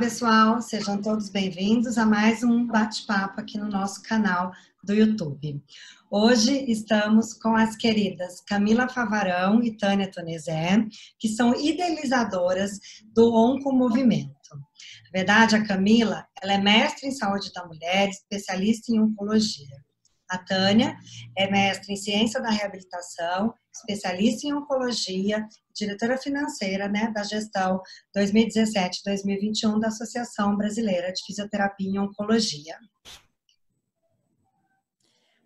pessoal, sejam todos bem-vindos a mais um bate-papo aqui no nosso canal do YouTube. Hoje estamos com as queridas Camila Favarão e Tânia Tonizé, que são idealizadoras do Oncomovimento. Na verdade, a Camila, ela é mestre em saúde da mulher, especialista em oncologia. A Tânia é mestre em ciência da reabilitação, especialista em oncologia, diretora financeira, da gestão 2017-2021 da Associação Brasileira de Fisioterapia em Oncologia.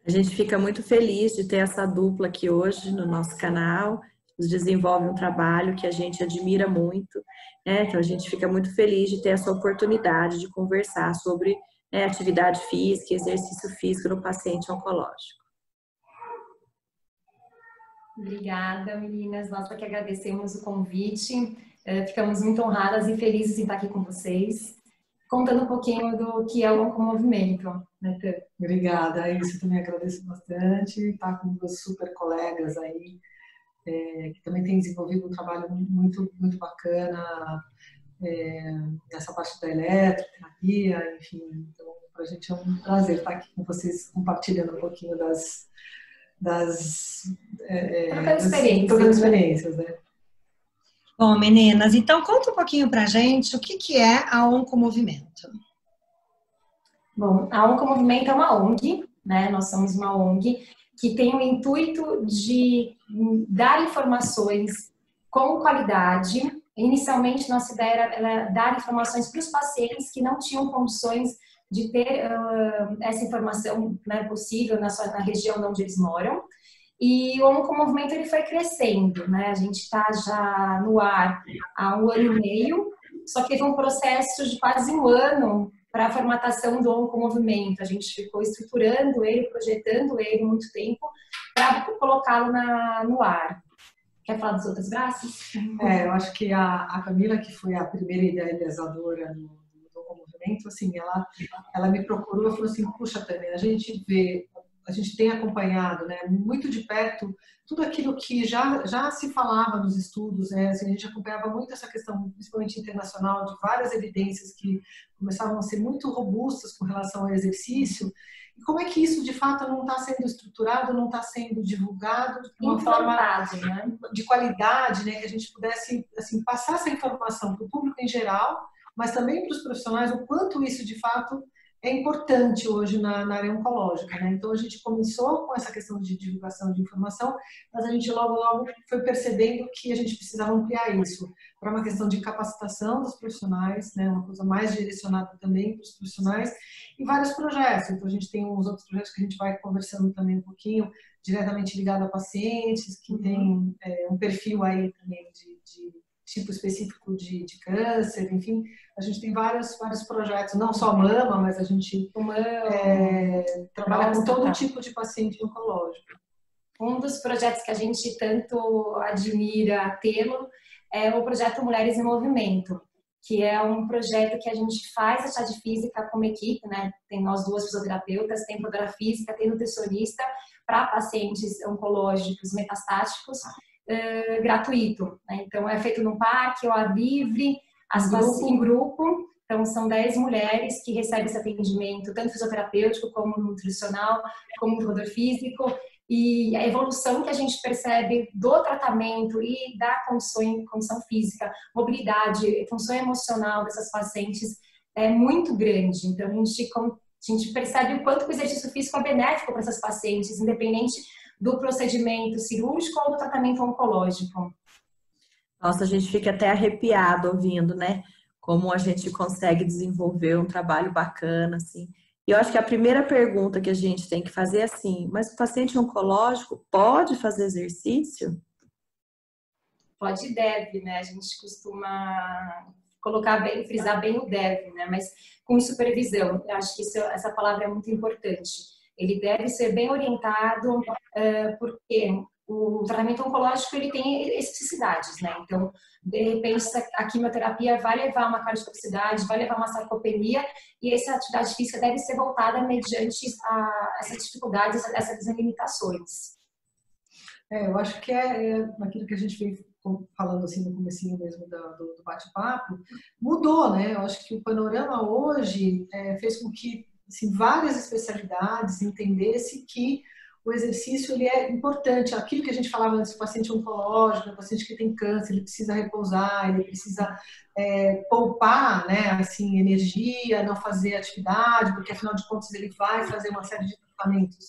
A gente fica muito feliz de ter essa dupla aqui hoje no nosso canal. Eles desenvolvem um trabalho que a gente admira muito, Então a gente fica muito feliz de ter essa oportunidade de conversar sobre atividade física e exercício físico no paciente oncológico. Obrigada, meninas. Nós que agradecemos o convite. Ficamos muito honradas e felizes em estar aqui com vocês, contando um pouquinho do que é o Oncomovimento. Obrigada, isso eu também agradeço bastante. Estar com meus super colegas aí, que também têm desenvolvido um trabalho muito, muito bacana nessa parte da eletroterapia, enfim. Então, para a gente é um prazer estar aqui com vocês, compartilhando um pouquinho das experiências, Bom, meninas, então conta um pouquinho pra gente o que é a Oncomovimento. Bom, a Oncomovimento é uma ONG, Nós somos uma ONG que tem o intuito de dar informações com qualidade. Inicialmente, nossa ideia era dar informações para os pacientes que não tinham condições de ter essa informação possível na região onde eles moram. E o Oncomovimento ele foi crescendo, A gente está já no ar há 1 ano e meio, só que teve um processo de quase 1 ano para a formatação do Oncomovimento. A gente ficou estruturando ele, projetando ele muito tempo para colocá-lo no ar. Quer falar dos outros braços? Eu acho que a Camila, que foi a primeira idealizadora do Oncomovimento, assim, ela me procurou e falou assim: puxa, Tânia, a gente tem acompanhado, muito de perto tudo aquilo que já se falava nos estudos, Assim, a gente acompanhava muito essa questão, principalmente internacional, de várias evidências que começavam a ser muito robustas com relação ao exercício. E como é que isso, de fato, não está sendo estruturado, não está sendo divulgado de uma forma de qualidade, que a gente pudesse assim, passar essa informação para o público em geral, mas também para os profissionais, o quanto isso, de fato, é importante hoje na área oncológica, Então, a gente começou com essa questão de divulgação de informação, mas a gente logo foi percebendo que a gente precisava ampliar isso para uma questão de capacitação dos profissionais, uma coisa mais direcionada também para os profissionais, e vários projetos. Então, a gente tem uns outros projetos que a gente vai conversando também um pouquinho, diretamente ligado a pacientes, que tem um perfil aí também de tipo específico de câncer, enfim, a gente tem vários projetos, não só mama, mas a gente trabalha com todo tipo de paciente oncológico. Um dos projetos que a gente tanto admira tê-lo é o projeto Mulheres em Movimento, que é um projeto que a gente faz atividade física como equipe, Tem nós duas fisioterapeutas, tem produtora física, tem nutricionista para pacientes oncológicos metastáticos, gratuito, Então é feito no parque, ao ar livre, em grupo. Então são 10 mulheres que recebem esse atendimento, tanto fisioterapêutico como nutricional, como produtor físico, e a evolução que a gente percebe do tratamento e da condição física, mobilidade, função emocional dessas pacientes é muito grande. Então a gente percebe o quanto o exercício físico é benéfico para essas pacientes, independente do procedimento cirúrgico ou do tratamento oncológico. Nossa, a gente fica até arrepiado ouvindo, Como a gente consegue desenvolver um trabalho bacana, assim. E eu acho que a primeira pergunta que a gente tem que fazer é assim: mas o paciente oncológico pode fazer exercício? Pode e deve, A gente costuma frisar bem o deve, Mas com supervisão. Eu acho que essa palavra é muito importante. Ele deve ser bem orientado, porque o tratamento oncológico ele tem especificidades, Então, de repente, a quimioterapia vai levar a uma cardiotoxicidade, vai levar a uma sarcopenia, e essa atividade física deve ser voltada mediante essas dificuldades, essas limitações. Eu acho que é aquilo que a gente vem falando assim no comecinho mesmo do bate-papo, mudou, né? Eu acho que o panorama hoje fez com que assim, várias especialidades entendessem que o exercício ele é importante. Aquilo que a gente falava antes, o paciente oncológico, o paciente que tem câncer, ele precisa repousar, ele precisa poupar, né, assim, energia, não fazer atividade, porque afinal de contas ele vai fazer uma série de tratamentos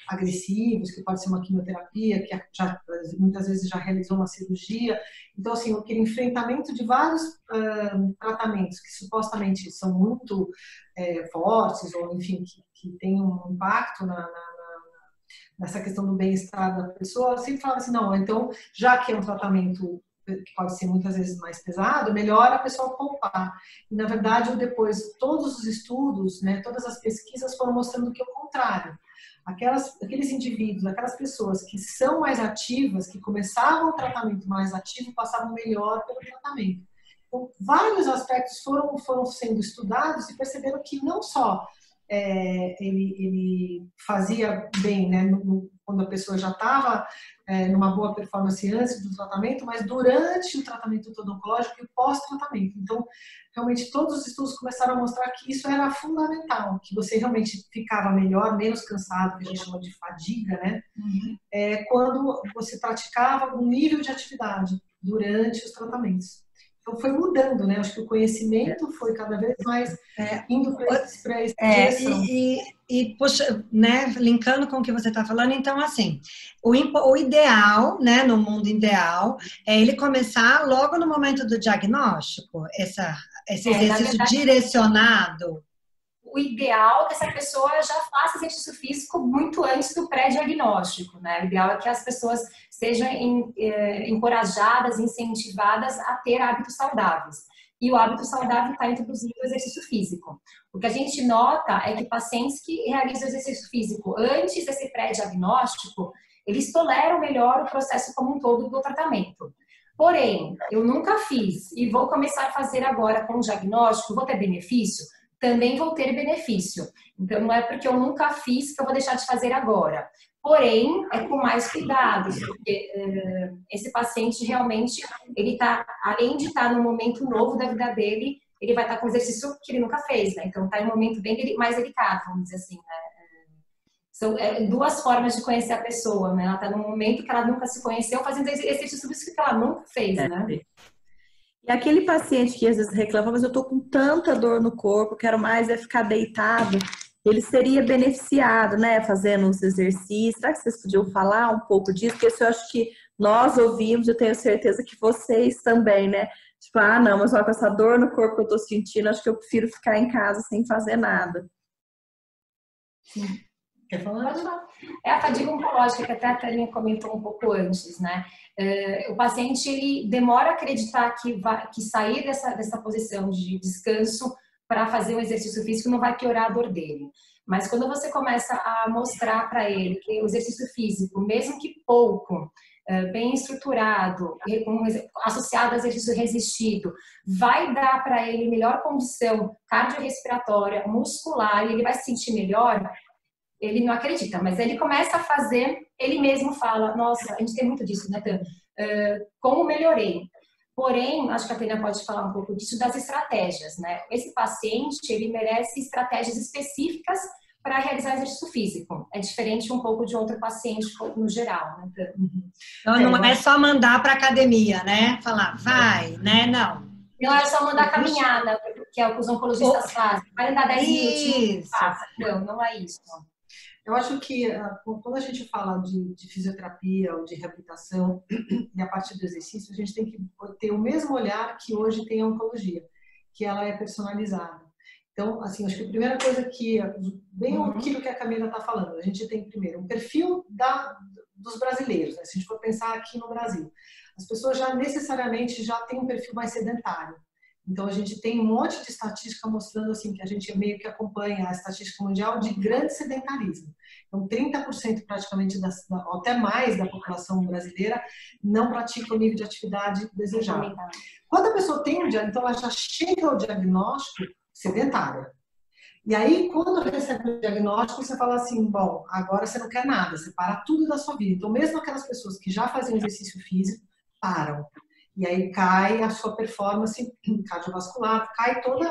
agressivos, que pode ser uma quimioterapia, que já, muitas vezes já realizou uma cirurgia. Então, assim, aquele enfrentamento de vários tratamentos que supostamente são muito fortes, ou enfim, que tem um impacto nessa questão do bem-estar da pessoa, eu sempre falava assim, não, então, já que é um tratamento que pode ser muitas vezes mais pesado, melhor a pessoa poupar. E, na verdade, depois, todos os estudos, né, todas as pesquisas foram mostrando que é o contrário. Aqueles indivíduos, aquelas pessoas que são mais ativas, que começavam o tratamento mais ativo, passavam melhor pelo tratamento. Então, vários aspectos foram sendo estudados e perceberam que não só ele fazia bem, né, quando a pessoa já estava numa boa performance antes do tratamento, mas durante o tratamento todo oncológico e o pós-tratamento. Então, realmente, todos os estudos começaram a mostrar que isso era fundamental, que você realmente ficava melhor, menos cansado, que a gente chama de fadiga, né? Quando você praticava um nível de atividade durante os tratamentos. Então, foi mudando, né? Acho que o conhecimento foi cada vez mais indo para essa direção. Poxa, né, linkando com o que você está falando, então, assim, o ideal, né, no mundo ideal, é ele começar logo no momento do diagnóstico, esse exercício verdade, direcionado. O ideal é que essa pessoa já faça exercício físico muito antes do pré-diagnóstico, né? O ideal é que as pessoas sejam encorajadas, incentivadas a ter hábitos saudáveis. E o hábito saudável está introduzido no exercício físico. O que a gente nota é que pacientes que realizam exercício físico antes desse pré-diagnóstico, eles toleram melhor o processo como um todo do tratamento. Porém, eu nunca fiz e vou começar a fazer agora com o diagnóstico, vou ter benefício? Também vou ter benefício. Então, não é porque eu nunca fiz que eu vou deixar de fazer agora. Porém, é com mais cuidados, porque esse paciente realmente, ele tá, além de estar num momento novo da vida dele, ele vai estar com um exercício que ele nunca fez, né? Então, está em um momento bem mais delicado, vamos dizer assim, né? São duas formas de conhecer a pessoa, né? Ela está num momento que ela nunca se conheceu, fazendo exercício físico que ela nunca fez, né? E aquele paciente que às vezes reclama, mas eu tô com tanta dor no corpo, quero mais ficar deitado, ele seria beneficiado, né, fazendo os exercícios. Será que vocês podiam falar um pouco disso? Porque isso eu acho que nós ouvimos, eu tenho certeza que vocês também, né? Tipo, não, mas olha, com essa dor no corpo que eu tô sentindo, acho que eu prefiro ficar em casa sem fazer nada. Sim. Quer falar? Pode falar. É a fadiga oncológica, que até a Tânia comentou um pouco antes, né? O paciente, ele demora a acreditar que sair dessa posição de descanso para fazer um exercício físico não vai piorar a dor dele. Mas quando você começa a mostrar para ele que o exercício físico, mesmo que pouco, bem estruturado, associado a exercício resistido, vai dar para ele melhor condição cardiorrespiratória, muscular, e ele vai se sentir melhor, ele não acredita, mas ele começa a fazer, ele mesmo fala, nossa, a gente tem muito disso, né, Tânia? Como melhorei. Porém, acho que a Tânia pode falar um pouco disso, das estratégias, né? Esse paciente, ele merece estratégias específicas para realizar exercício físico. É diferente um pouco de outro paciente no geral, né? Então, não é só mandar para academia, né? Falar, vai, né? Não. Não é só mandar caminhar, né? Que é o que os oncologistas fazem. Vai andar 10 minutinhos, passa. Não é isso. Eu acho que quando a gente fala de fisioterapia ou de reabilitação e a partir do exercício, a gente tem que ter o mesmo olhar que hoje tem a oncologia, que ela é personalizada. Então, assim, acho que a primeira coisa que, bem aquilo que a Camila está falando, a gente tem primeiro um perfil dos brasileiros, né? Se a gente for pensar aqui no Brasil, as pessoas já necessariamente já têm um perfil mais sedentário. Então, a gente tem um monte de estatística mostrando assim, que a gente meio que acompanha a estatística mundial de grande sedentarismo. Então, 30% praticamente, até mais da população brasileira não pratica o nível de atividade desejado. Quando a pessoa tem então ela já chega ao diagnóstico sedentária. E aí, quando recebe o diagnóstico, você fala assim, bom, agora você não quer nada, você para tudo da sua vida. Então, mesmo aquelas pessoas que já faziam exercício físico, param. E aí cai a sua performance cardiovascular, cai todo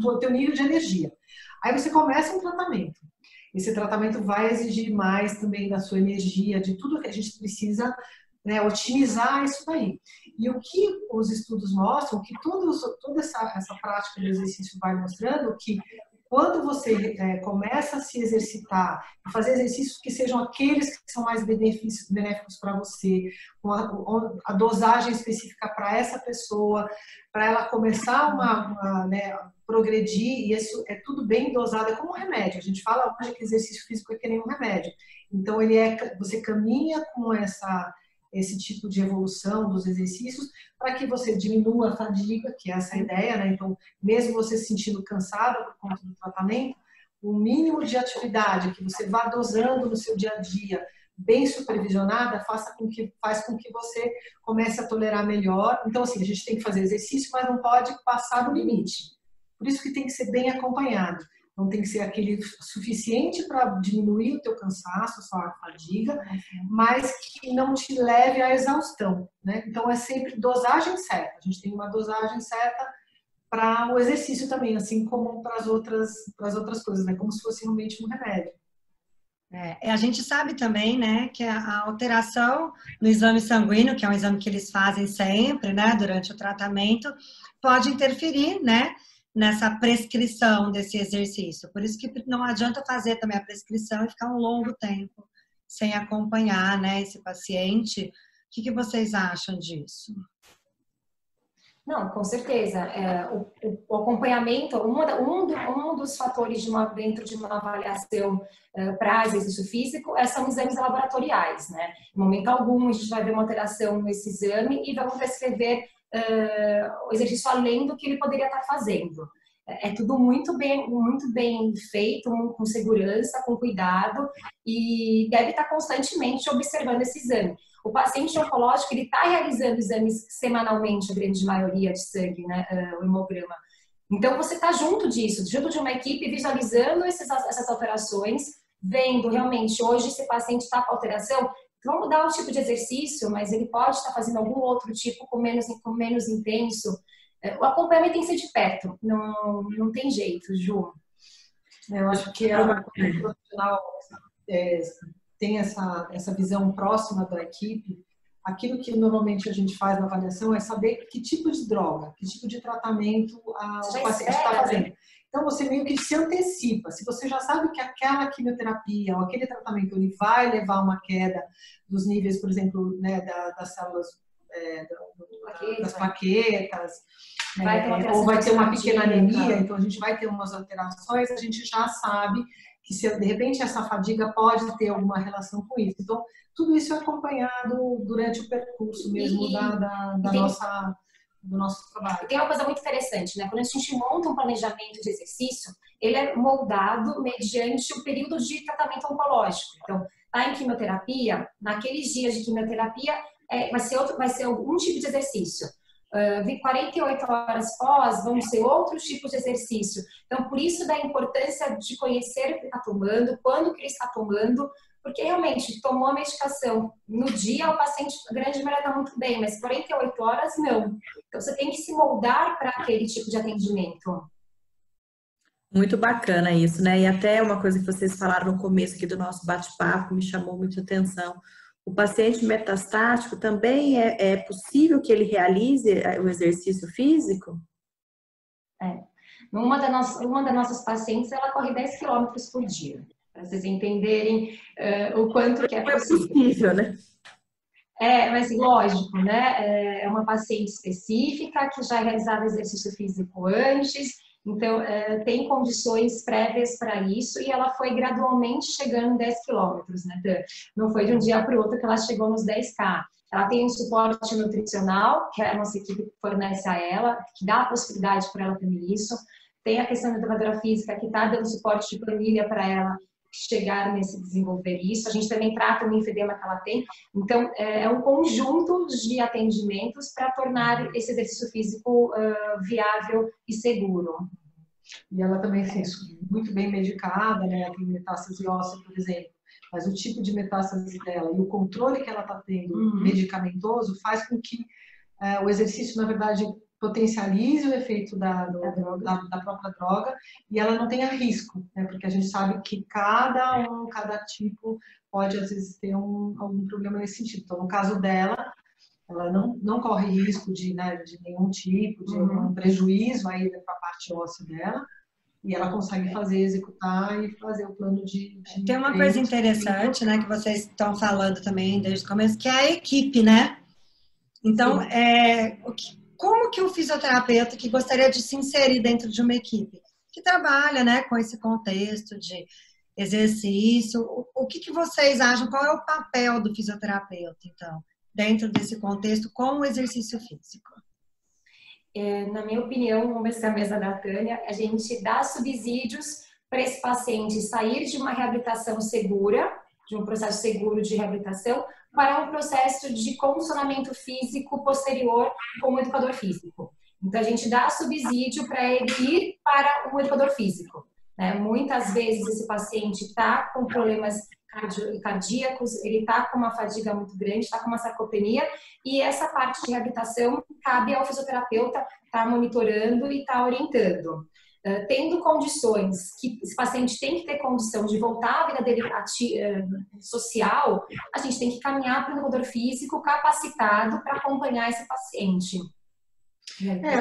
o teu nível de energia. Aí você começa um tratamento. Esse tratamento vai exigir mais também da sua energia, de tudo que a gente precisa, né, otimizar isso daí. E o que os estudos mostram, que toda essa prática do exercício vai mostrando, que quando você começa a se exercitar, fazer exercícios que sejam aqueles que são mais benéficos para você, com a dosagem específica para essa pessoa, para ela começar né, progredir, e isso é tudo bem dosado, é como um remédio. A gente fala hoje que exercício físico é que nem um remédio. Então, você caminha com esse tipo de evolução dos exercícios para que você diminua a fadiga, que é essa ideia, né? Então, mesmo você se sentindo cansado por conta do tratamento, o mínimo de atividade que você vá dosando no seu dia a dia, bem supervisionada, faz com que você comece a tolerar melhor. Então, assim, a gente tem que fazer exercício, mas não pode passar do limite. Por isso que tem que ser bem acompanhado. Não tem que ser aquele suficiente para diminuir o teu cansaço, a sua fadiga, mas que não te leve à exaustão, né? Então, é sempre dosagem certa. A gente tem uma dosagem certa para o exercício também, assim como para as outras coisas, né? Como se fosse realmente um remédio. A gente sabe também, né, que a alteração no exame sanguíneo, que é um exame que eles fazem sempre, né, durante o tratamento, pode interferir, né, nessa prescrição desse exercício. Por isso que não adianta fazer também a prescrição e ficar um longo tempo sem acompanhar, né, esse paciente. O que vocês acham disso? Não, com certeza. O acompanhamento, um dos fatores dentro de uma avaliação para exercício físico são exames laboratoriais, né? Em momento algum, a gente vai ver uma alteração nesse exame e vamos prescrever o exercício além do que ele poderia estar fazendo. É tudo muito bem feito, com segurança, com cuidado, e deve estar constantemente observando esse exame. O paciente oncológico, ele está realizando exames semanalmente, a grande maioria de sangue, né, o hemograma. Então, você está junto disso, junto de uma equipe, visualizando essas alterações, vendo realmente, hoje esse paciente está com alteração, vamos mudar o tipo de exercício, mas ele pode estar fazendo algum outro tipo com menos intenso. O acompanhamento tem que ser de perto, não tem jeito, Ju. Eu acho que a profissional tem essa visão próxima da equipe. Aquilo que normalmente a gente faz na avaliação é saber que tipo de droga, que tipo de tratamento o paciente está fazendo. Então, você meio que se antecipa. Se você já sabe que aquela quimioterapia ou aquele tratamento ele vai levar a uma queda dos níveis, por exemplo, né, das células, das plaquetas, ou vai ter uma pequena anemia, então a gente vai ter umas alterações, a gente já sabe que se de repente essa fadiga pode ter alguma relação com isso. Então, tudo isso é acompanhado durante o percurso mesmo do nosso trabalho. Tem uma coisa muito interessante, né? Quando a gente monta um planejamento de exercício, ele é moldado mediante o período de tratamento oncológico. Então, tá em quimioterapia, naqueles dias de quimioterapia, vai ser algum tipo de exercício. 48 horas pós, vão ser outros tipos de exercício. Então, por isso da importância de conhecer o que está tomando, quando que ele está tomando, porque realmente tomou a medicação no dia, o paciente, a grande maioria está muito bem, mas 48 horas não. Então, você tem que se moldar para aquele tipo de atendimento. Muito bacana isso, né? E até uma coisa que vocês falaram no começo aqui do nosso bate-papo me chamou muita atenção. O paciente metastático também é possível que ele realize o exercício físico? Uma das nossas pacientes, ela corre 10 quilômetros por dia. Para vocês entenderem o quanto que é possível, né? Mas lógico, né? É uma paciente específica que já realizava exercício físico antes, então tem condições prévias para isso e ela foi gradualmente chegando em 10 quilômetros, né? Não foi de um dia para o outro que ela chegou nos 10K. Ela tem um suporte nutricional, que a nossa equipe fornece a ela, que dá a possibilidade para ela também isso. Tem a questão da educadora física, que está dando suporte de planilha para ela chegar nesse desenvolver isso. A gente também trata o linfedema que ela tem. Então, é um conjunto de atendimentos para tornar esse exercício físico viável e seguro. E ela também é muito bem medicada, né? Ela tem metástase óssea, por exemplo. Mas o tipo de metástase dela e o controle que ela está tendo medicamentoso faz com que o exercício, na verdade, potencialize o efeito da própria droga e ela não tenha risco, né? Porque a gente sabe que cada tipo pode, às vezes, ter algum problema nesse sentido. Então, no caso dela, ela não corre risco de nenhum tipo, de algum prejuízo aí para a parte óssea dela, e ela consegue executar e fazer o plano de Tem uma coisa interessante, né, que vocês estão falando também desde o começo, que é a equipe, né? Então, como que o fisioterapeuta que gostaria de se inserir dentro de uma equipe, que trabalha, né, com esse contexto de exercício, o que vocês acham? Qual é o papel do fisioterapeuta, então, dentro desse contexto com o exercício físico? Na minha opinião, vamos ver se é a mesa da Tânia, a gente dá subsídios para esse paciente sair de uma reabilitação segura, de um processo seguro de reabilitação, para um processo de condicionamento físico posterior com o educador físico. Então, a gente dá subsídio para ele ir para um educador físico, né? Muitas vezes esse paciente está com problemas cardíacos, ele está com uma fadiga muito grande, está com uma sarcopenia, e essa parte de reabilitação cabe ao fisioterapeuta estar monitorando e estar orientando. Tendo condições, que esse paciente tem que ter condição de voltar à vida dele social, a gente tem que caminhar para um educador físico capacitado para acompanhar esse paciente.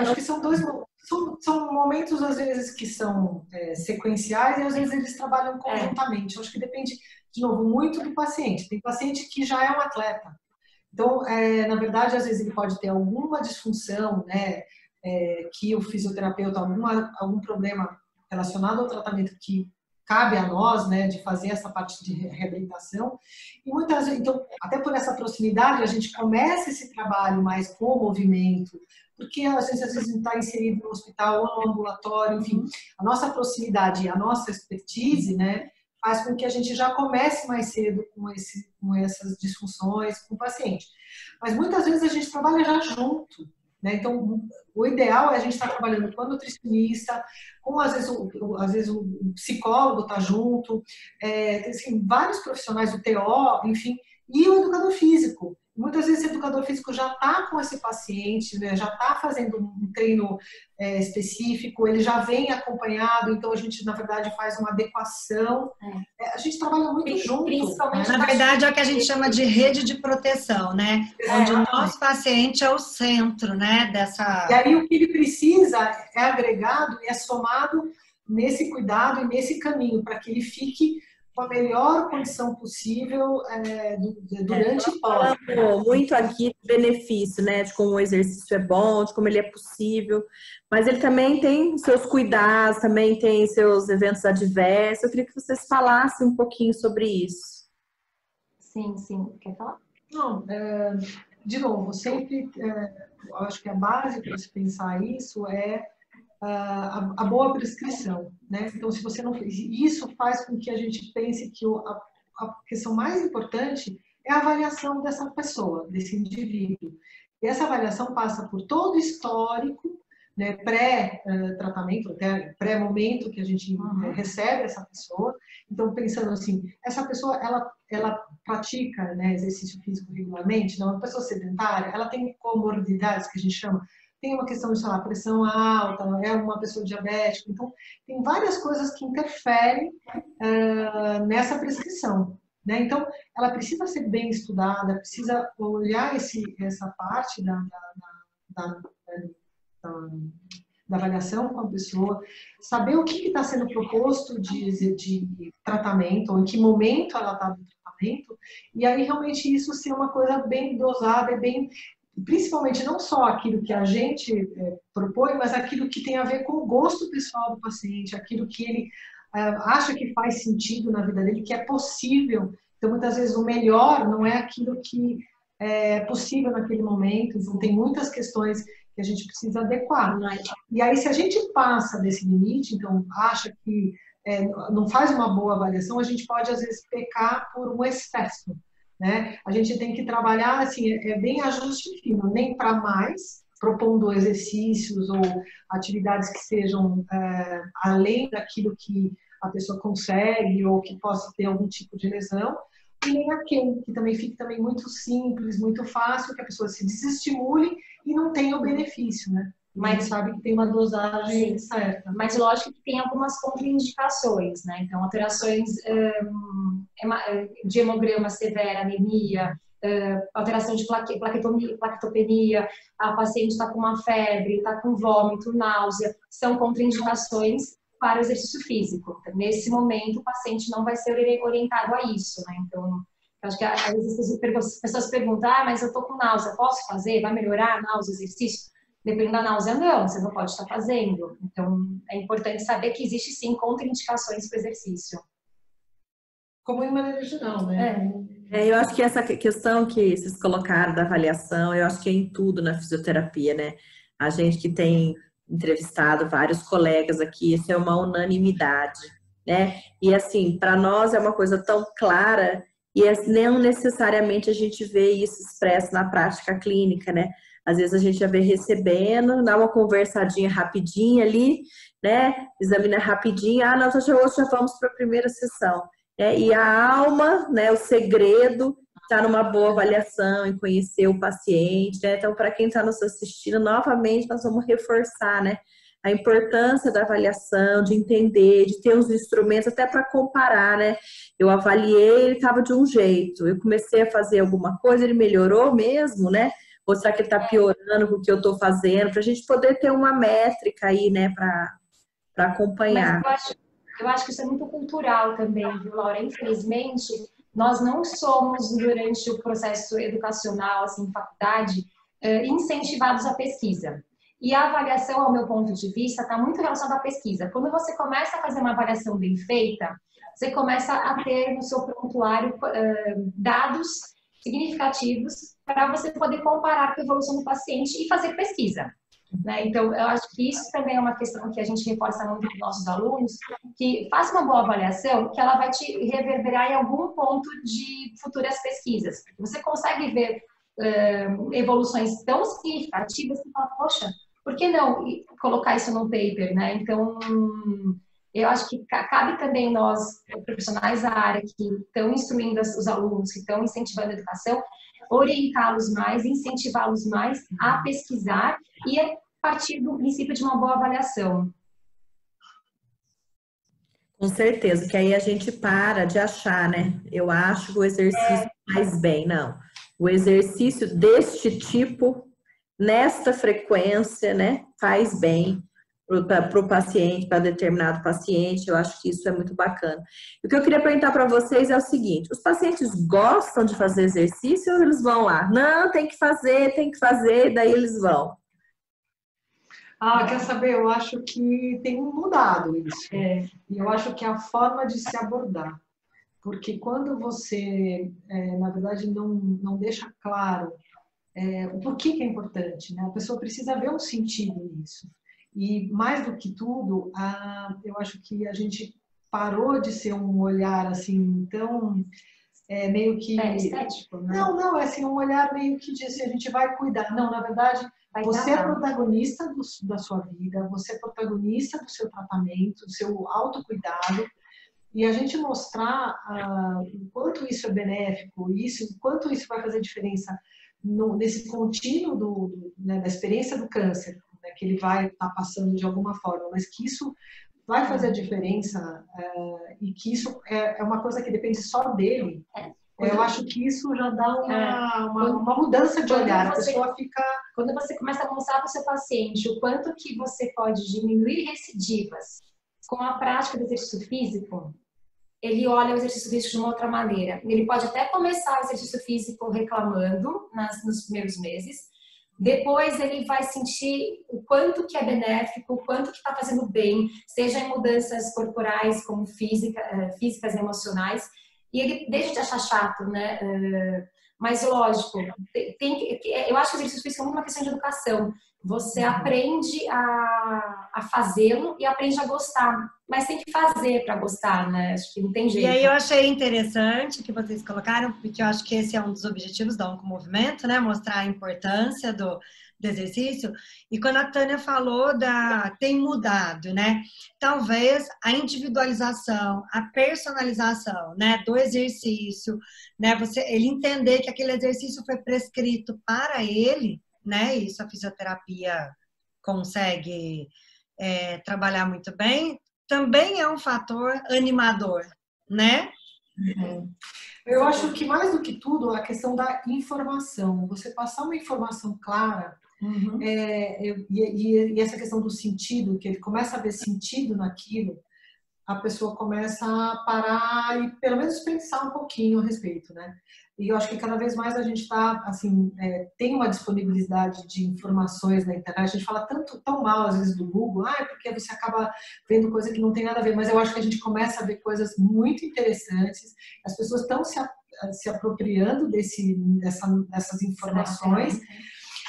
Acho que são momentos, às vezes, que são sequenciais e, às vezes, eles trabalham conjuntamente. Eu acho que depende, de novo, muito do paciente. Tem paciente que já é um atleta. Então, na verdade, às vezes ele pode ter alguma disfunção, né? Que o fisioterapeuta, algum problema relacionado ao tratamento que cabe a nós, né, de fazer essa parte de reabilitação. E muitas vezes, então, até por essa proximidade, a gente começa esse trabalho mais com movimento, porque às vezes a gente está inserido no hospital ou no ambulatório, enfim, a nossa proximidade e a nossa expertise, né, faz com que a gente já comece mais cedo com essas disfunções com o paciente. Mas muitas vezes a gente trabalha já junto, né? Então, o ideal é a gente estar trabalhando com o nutricionista, às vezes o psicólogo está junto, tem vários profissionais do TO, enfim, e o educador físico. Muitas vezes o educador físico já está com esse paciente, né, já está fazendo um treino específico, ele já vem acompanhado, então a gente, na verdade, faz uma adequação. A gente trabalha muito junto. Principalmente, na verdade, é o que a gente chama de rede de proteção, né? Onde o nosso paciente é o centro, né? E aí o que ele precisa é agregado e é somado nesse cuidado e nesse caminho, para que ele fique com a melhor condição possível durante e pós. Muito aqui de benefício, né? De como o exercício é bom, de como ele é possível. Mas ele também tem seus cuidados, também tem seus eventos adversos. Eu queria que vocês falassem um pouquinho sobre isso. Sim. Quer falar? Não, de novo, sempre, eu acho que a base para se pensar isso é a boa prescrição, né? Então, se você não fez isso, faz com que a gente pense que a questão mais importante é a avaliação dessa pessoa, desse indivíduo. E essa avaliação passa por todo o histórico, né, pré-tratamento, pré-momento que a gente recebe essa pessoa. Então, pensando assim, essa pessoa, ela pratica, né, exercício físico regularmente, não é uma pessoa sedentária, ela tem comorbidades, que a gente chama, tem uma questão de, sei lá, pressão alta, é uma pessoa diabética, então tem várias coisas que interferem nessa prescrição, né? Então, ela precisa ser bem estudada, precisa olhar essa parte da avaliação com a pessoa, saber o que está sendo proposto de tratamento, ou em que momento ela está no tratamento, e aí realmente isso ser uma coisa bem dosada, principalmente não só aquilo que a gente propõe, mas aquilo que tem a ver com o gosto pessoal do paciente, aquilo que ele acha que faz sentido na vida dele, que é possível. Então, muitas vezes, o melhor não é aquilo que é possível naquele momento. Então, tem muitas questões que a gente precisa adequar. E aí, se a gente passa desse limite, então, acha que não faz uma boa avaliação, a gente pode, às vezes, pecar por um excesso, né? A gente tem que trabalhar, assim, bem ajuste fino, nem para mais, propondo exercícios ou atividades que sejam além daquilo que a pessoa consegue ou que possa ter algum tipo de lesão, e nem aquém, que também fique também muito simples, muito fácil, que a pessoa se desestimule e não tenha o benefício, né? Mas sabe que tem uma dosagem certa. Mas lógico que tem algumas contraindicações, né? Então, alterações de hemograma severa, anemia, alteração de plaquetopenia, a paciente está com uma febre, está com vômito, náusea, são contraindicações para o exercício físico. Então, nesse momento, o paciente não vai ser orientado a isso, né? Então, acho que às vezes as pessoas perguntam, mas eu estou com náusea, posso fazer? Vai melhorar a náusea, exercício? Dependendo da náusea, não, você não pode estar fazendo. Então, é importante saber que existe sim contraindicações para o exercício. Como em maneira geral, né? Eu acho que essa questão que vocês colocaram da avaliação, eu acho que é em tudo na fisioterapia, né? A gente que tem entrevistado vários colegas aqui, isso é uma unanimidade, né? E assim, para nós é uma coisa tão clara e não necessariamente a gente vê isso expresso na prática clínica, né? Às vezes a gente já vê recebendo, dá uma conversadinha rapidinha ali, né? Examina rapidinho, nós hoje já vamos para a primeira sessão. E a alma, né, o segredo, está numa boa avaliação, em conhecer o paciente, né? Então, para quem está nos assistindo, novamente, nós vamos reforçar, né, a importância da avaliação, de entender, de ter os instrumentos até para comparar, né? Eu avaliei, ele estava de um jeito, eu comecei a fazer alguma coisa, ele melhorou mesmo, né? Ou será que ele está piorando com o que eu estou fazendo? Para a gente poder ter uma métrica aí, né, para acompanhar. Mas eu acho que isso é muito cultural também, viu, Laura? Infelizmente, nós não somos, durante o processo educacional, assim, em faculdade, incentivados à pesquisa. E a avaliação, ao meu ponto de vista, está muito relacionada à pesquisa. Quando você começa a fazer uma avaliação bem feita, você começa a ter no seu prontuário dados significativos para você poder comparar com a evolução do paciente e fazer pesquisa. Né? Então, eu acho que isso também é uma questão que a gente reforça muito para os nossos alunos, que faça uma boa avaliação, que ela vai te reverberar em algum ponto de futuras pesquisas. Você consegue ver evoluções tão significativas que fala, poxa, por que não colocar isso no paper, né? Então, eu acho que cabe também nós, profissionais da área, que estão instruindo os alunos, que estão incentivando a educação, orientá-los mais, incentivá-los mais a pesquisar e a partir do princípio de uma boa avaliação. Com certeza, que aí a gente para de achar, né? Eu acho que o exercício faz bem. Não. O exercício deste tipo, nesta frequência, né, faz bem para o paciente, para determinado paciente. Eu acho que isso é muito bacana. O que eu queria perguntar para vocês é o seguinte: os pacientes gostam de fazer exercício ou eles vão lá? Não, tem que fazer, daí eles vão. Quer saber? Eu acho que tem mudado isso. E eu acho que é a forma de se abordar. Porque quando você, na verdade, não deixa claro o porquê que é importante, né? A pessoa precisa ver um sentido nisso. E, mais do que tudo, eu acho que a gente parou de ser um olhar, assim, tão... meio que... estético, né? Não, é assim, um olhar meio que de assim, a gente vai cuidar. Não, na verdade, você é protagonista da sua vida, você é protagonista do seu tratamento, do seu autocuidado. E a gente mostrar o quanto isso é benéfico, o quanto isso vai fazer diferença nesse contínuo da experiência do câncer, né, que ele vai estar passando de alguma forma, mas que isso vai fazer a diferença e que isso é uma coisa que depende só dele. Eu acho que isso já dá uma mudança de olhar. A pessoa fica... Quando você começa a mostrar para o seu paciente o quanto que você pode diminuir recidivas com a prática do exercício físico, ele olha o exercício físico de uma outra maneira. Ele pode até começar o exercício físico reclamando nos primeiros meses, depois ele vai sentir o quanto que é benéfico, o quanto que está fazendo bem, seja em mudanças corporais, como físicas e emocionais, e ele deixa de achar chato, né? Mas, lógico, eu acho que o exercício físico é muito uma questão de educação. Você aprende a fazê-lo e aprende a gostar. Mas tem que fazer para gostar, né? Acho que não tem jeito. E aí eu achei interessante que vocês colocaram, porque eu acho que esse é um dos objetivos da Oncomovimento, né? Mostrar a importância do exercício, e quando a Tânia falou tem mudado, né? Talvez a individualização, a personalização, né, do exercício, né, ele entender que aquele exercício foi prescrito para ele, né? Isso a fisioterapia consegue trabalhar muito bem, também é um fator animador, né? Eu acho que mais do que tudo a questão da informação, você passar uma informação clara, e essa questão do sentido, que ele começa a ver sentido naquilo, a pessoa começa a parar e pelo menos pensar um pouquinho a respeito, né? E eu acho que cada vez mais a gente está, assim, tem uma disponibilidade de informações na internet. A gente fala tão mal, às vezes, do Google, porque você acaba vendo coisa que não tem nada a ver. Mas eu acho que a gente começa a ver coisas muito interessantes. As pessoas estão se apropriando dessas informações.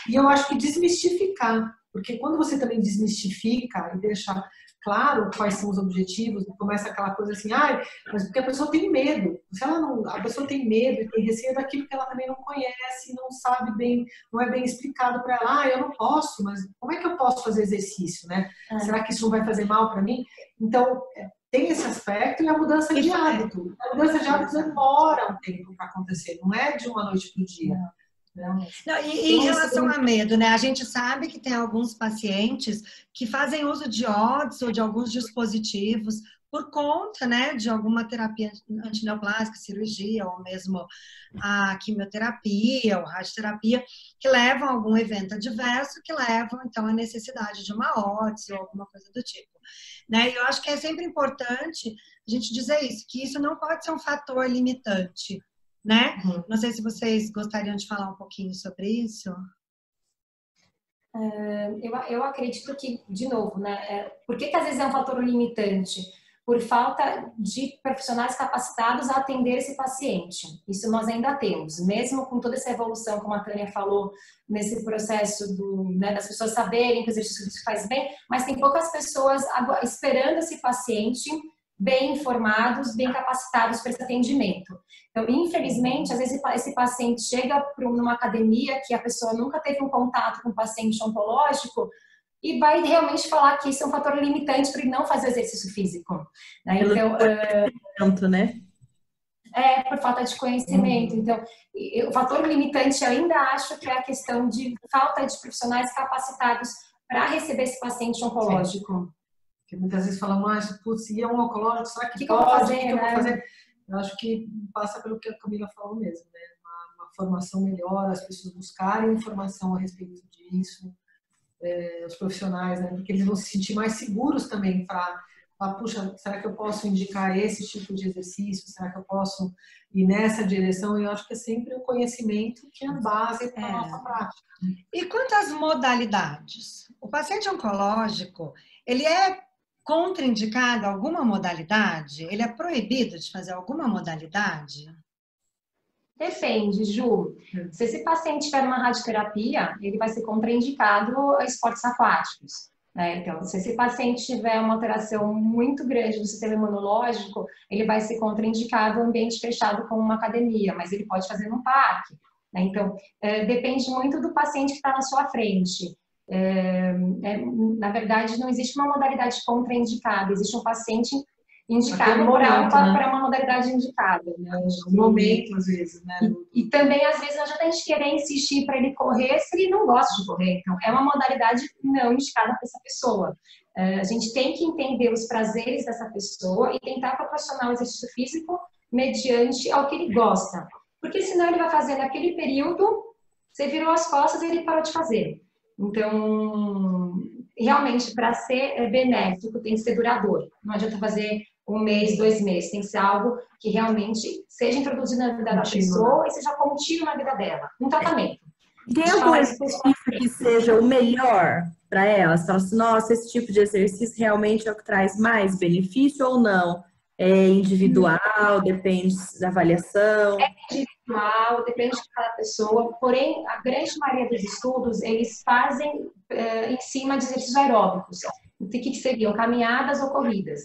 E eu acho que desmistificar. Porque quando você também desmistifica e deixa claro quais são os objetivos, começa aquela coisa assim, mas porque a pessoa tem medo. Se a pessoa tem medo e tem receio daquilo que ela também não conhece, não sabe bem, não é bem explicado para ela, eu não posso, mas como é que eu posso fazer exercício, né? Será que isso não vai fazer mal para mim? Então, tem esse aspecto e a mudança de hábito. A mudança de hábito demora um tempo para acontecer, não é de uma noite para o dia. Não, e em relação a medo, né? A gente sabe que tem alguns pacientes que fazem uso de odds ou de alguns dispositivos por conta, né, de alguma terapia antineoplásica, cirurgia, ou mesmo a quimioterapia ou radioterapia, que levam a algum evento adverso, que levam, então, à necessidade de uma odds ou alguma coisa do tipo. Né? E eu acho que é sempre importante a gente dizer isso, que isso não pode ser um fator limitante, né? Não sei se vocês gostariam de falar um pouquinho sobre isso. Eu acredito que, de novo, né? Por que às vezes é um fator limitante? Por falta de profissionais capacitados a atender esse paciente. Isso nós ainda temos, mesmo com toda essa evolução, como a Tânia falou, nesse processo das pessoas saberem que o exercício físico faz bem, mas tem poucas pessoas esperando esse paciente bem informados, bem capacitados para esse atendimento. Então, infelizmente, às vezes esse paciente chega numa academia que a pessoa nunca teve um contato com um paciente oncológico e vai realmente falar que isso é um fator limitante para ele não fazer exercício físico. Né? Então, né? Por falta de conhecimento. Então, o fator limitante eu ainda acho que é a questão de falta de profissionais capacitados para receber esse paciente oncológico. Sim. Porque muitas vezes falamos, putz, e é um oncológico, será que eu vou fazer? O que eu vou fazer? Eu acho que passa pelo que a Camila falou mesmo, né? Uma formação melhor, as pessoas buscarem informação a respeito disso, os profissionais, né? Porque eles vão se sentir mais seguros também para puxa, será que eu posso indicar esse tipo de exercício? Será que eu posso ir nessa direção? E eu acho que é sempre o conhecimento que é a base para a nossa prática. E quanto às modalidades? O paciente oncológico, ele é contraindicado a alguma modalidade? Ele é proibido de fazer alguma modalidade? Depende, Ju. Se esse paciente tiver uma radioterapia, ele vai ser contraindicado a esportes aquáticos. Então, se esse paciente tiver uma alteração muito grande do sistema imunológico, ele vai ser contraindicado em ambiente fechado como uma academia, mas ele pode fazer num parque. Então, depende muito do paciente que está na sua frente. Na verdade, não existe uma modalidade contraindicada, existe um paciente indicado para uma modalidade indicada. Né? No momento, às vezes. Né? E também, às vezes, não adianta a gente querer insistir para ele correr se ele não gosta de correr. Então, é uma modalidade não indicada para essa pessoa. A gente tem que entender os prazeres dessa pessoa e tentar proporcionar o exercício físico mediante ao que ele gosta. Porque senão ele vai fazer naquele período, você virou as costas e ele parou de fazer. Então, realmente, para ser benéfico, tem que ser duradouro. Não adianta fazer 1 mês, 2 meses. Tem que ser algo que realmente seja introduzido na vida da pessoa e seja contínuo na vida dela. Um tratamento. Tem algum exercício que seja o melhor para ela? Você fala assim, nossa, esse tipo de exercício realmente é o que traz mais benefício ou não? É individual, depende da avaliação? É individual, depende de cada pessoa. Porém, a grande maioria dos estudos, eles fazem em cima de exercícios aeróbicos. O que seriam? Caminhadas ou corridas.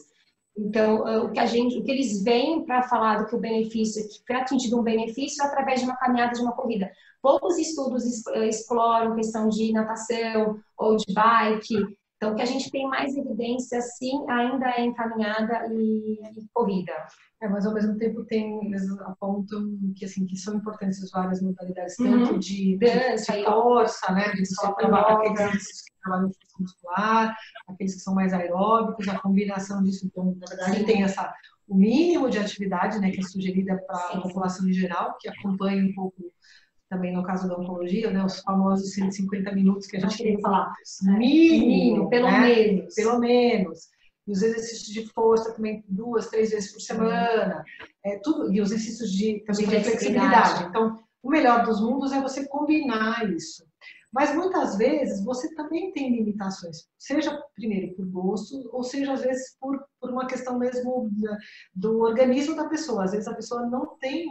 Então, o que eles veem para falar do que o benefício, que foi atingido um benefício através de uma caminhada, de uma corrida. Poucos estudos exploram questão de natação ou de bike. Então, o que a gente tem mais evidência, sim, ainda é em caminhada e corrida. Mas ao mesmo tempo eles apontam que, assim, que são importantes as várias modalidades, tanto de força, né, de só trabalhar aqueles exercícios que trabalham força muscular, aqueles que são mais aeróbicos, a combinação disso. Então, na verdade, tem o mínimo de atividade, né, que é sugerida para a população em geral, que acompanha um pouco também no caso da oncologia, né, os famosos 150 minutos que a gente tem que falar, mínimo, pelo né, menos. Pelo menos. E os exercícios de força também 2, 3 vezes por semana, tudo, e os exercícios também de flexibilidade. Então, o melhor dos mundos é você combinar isso. Mas muitas vezes você também tem limitações, seja primeiro por gosto, ou seja às vezes por uma questão mesmo do organismo da pessoa. Às vezes a pessoa não tem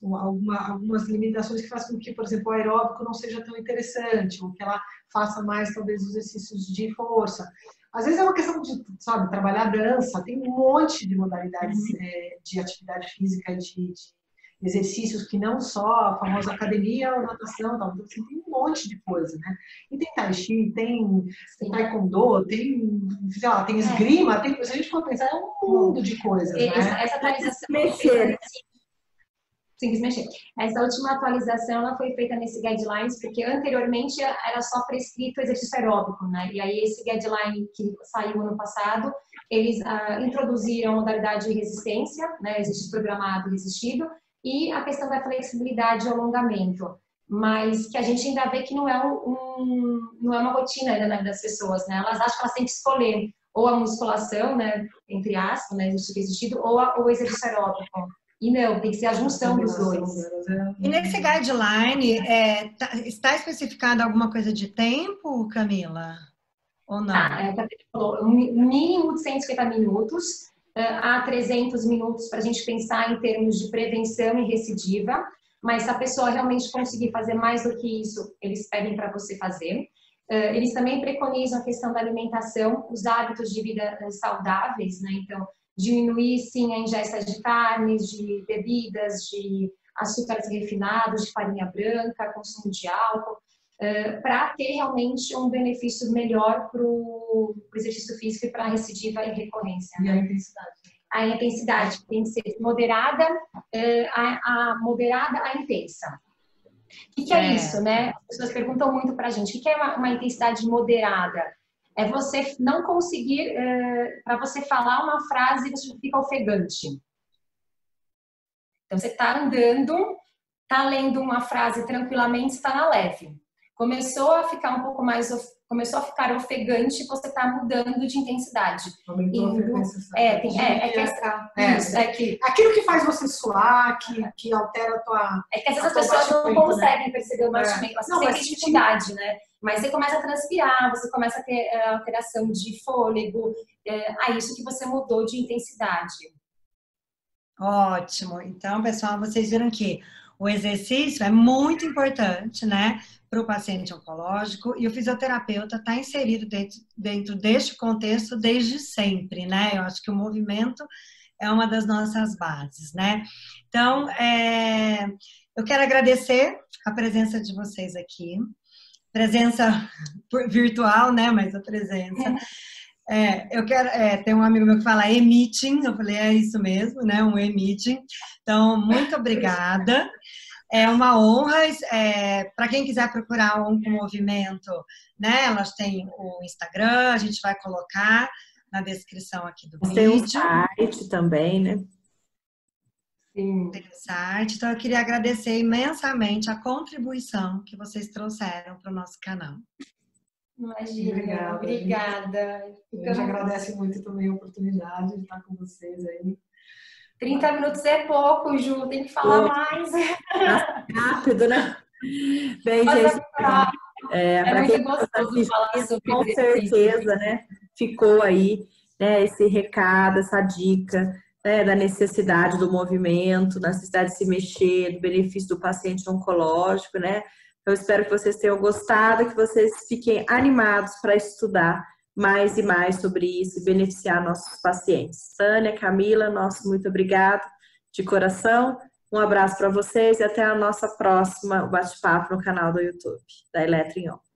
algumas limitações que fazem com que, por exemplo, o aeróbico não seja tão interessante, ou que ela faça mais, talvez, exercícios de força. Às vezes é uma questão de, sabe, trabalhar dança, tem um monte de modalidades de atividade física, de exercícios que não só a famosa academia ou natação, tal, então, assim, tem um monte de coisa, né? E tem tai chi, tem taekwondo, tem, sei lá, tem esgrima, se a gente for pensar, é um mundo de coisas, né? Essa atualização... Simples mexer. Essa última atualização ela foi feita nesse guidelines, porque anteriormente era só prescrito exercício aeróbico, né? E aí esse guideline que saiu ano passado, eles introduziram a modalidade de resistência, né? Exercício programado e resistido, e a questão da flexibilidade e alongamento. Mas que a gente ainda vê que não é uma rotina ainda, né, das pessoas, né? Elas acham que elas têm que escolher ou a musculação, né, entre aspas, né, exercício resistido, ou o exercício aeróbico. E não, tem que ser a junção dos dois. E nesse guideline, está especificado alguma coisa de tempo, Camila? Ou não? Um mínimo de 150 minutos, a 300 minutos para a gente pensar em termos de prevenção e recidiva, mas se a pessoa realmente conseguir fazer mais do que isso, eles pedem para você fazer. Eles também preconizam a questão da alimentação, os hábitos de vida saudáveis, né? Então, diminuir, sim, a ingesta de carnes, de bebidas, de açúcares refinados, de farinha branca, consumo de álcool, para ter realmente um benefício melhor para o exercício físico e para a recidiva e recorrência. E a intensidade? A intensidade tem que ser moderada, moderada a intensa. O que é isso, né? As pessoas perguntam muito para a gente, o que é uma intensidade moderada? É você não conseguir, para você falar uma frase, você fica ofegante. Então, você está andando, está lendo uma frase tranquilamente, está na leve. Começou a ficar um pouco mais, começou a ficar ofegante, você está mudando de intensidade. Aumentou a frequência. Aquilo que faz você suar, que altera a tua... É que às vezes as pessoas não conseguem perceber o batimento, elas têm dificuldade, né? Mas você começa a transpirar, você começa a ter alteração de fôlego, isso que você mudou de intensidade. Ótimo. Então, pessoal, vocês viram que o exercício é muito importante, né, para o paciente oncológico, e o fisioterapeuta está inserido dentro deste contexto desde sempre, né? Eu acho que o movimento é uma das nossas bases, né? Então, eu quero agradecer a presença de vocês aqui. Presença virtual, né? Mas a presença. Eu quero. Tem um amigo meu que fala e-meeting, eu falei, é isso mesmo, né? Um e-meeting. Então, muito obrigada. É uma honra. Para quem quiser procurar o Oncomovimento, né? Elas têm o Instagram, a gente vai colocar na descrição aqui do vídeo. Tem o site também, né? Sim. Tem o site. Então, eu queria agradecer imensamente a contribuição que vocês trouxeram para o nosso canal. Imagina, obrigada. A gente agradece muito também a oportunidade de estar com vocês aí. 30 minutos é pouco, Ju, tem que falar mais. Rápido, né? Bem, gente, para quem gostoso falar sobre com certeza, né? Ficou aí, né, esse recado, essa dica, né, da necessidade do movimento, da necessidade de se mexer, do benefício do paciente oncológico, né? Eu espero que vocês tenham gostado, que vocês fiquem animados para estudar mais e mais sobre isso e beneficiar nossos pacientes. Tânia, Camila, nosso muito obrigado de coração. Um abraço para vocês e até a nossa próxima bate-papo no canal do YouTube da Eletroion.